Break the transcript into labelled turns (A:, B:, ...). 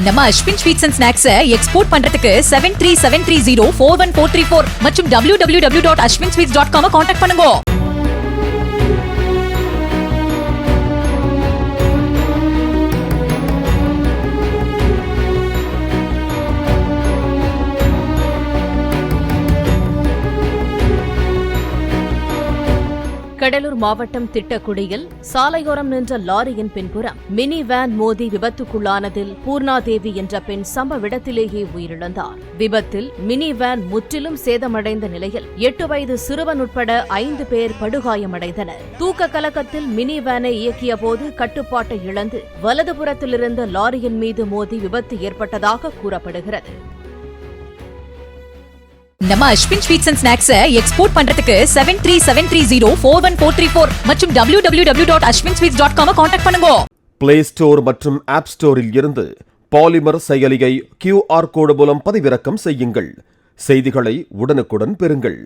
A: நம்ம Ashwin sweets and snacks export பண்றதுக்கு 7373041434 மற்றும் www.ashwinsweets.com கான்டாக்ட் பண்ணுங்க.
B: கடலூர் மாவட்டம் திட்டக்குடியில் சாலையோரம் நின்ற லாரியின் பின்புறம் மினி வேன் மோதி விபத்துக்குள்ளானதில் பூர்ணாதேவி என்ற பெண் சம்பவ இடத்திலேயே உயிரிழந்தார். விபத்தில் மினி வேன் முற்றிலும் சேதமடைந்த நிலையில் 8 வயது சிறுவன் உட்பட 5 பேர் படுகாயமடைந்தனர். தூக்க கலக்கத்தில் மினி வேனை இயக்கிய போது கட்டுப்பாட்டை இழந்து வலதுபுறத்திலிருந்த லாரியின் மீது மோதி விபத்து ஏற்பட்டதாக கூறப்படுகிறது.
A: நம்ம Ashwin sweets and snacks export பண்றதுக்கு 7373041434 மற்றும் www.ashwinsweets.com கான்டாக்ட் பண்ணுங்க.
C: பிளே ஸ்டோர் மற்றும் ஆப் ஸ்டோரில் இருந்து பாலிமர் செயலியை QR கோடு மூலம் பதிவிறக்கம் செய்யுங்கள். செய்திகளை உடனுக்குடன் பெறுங்கள்.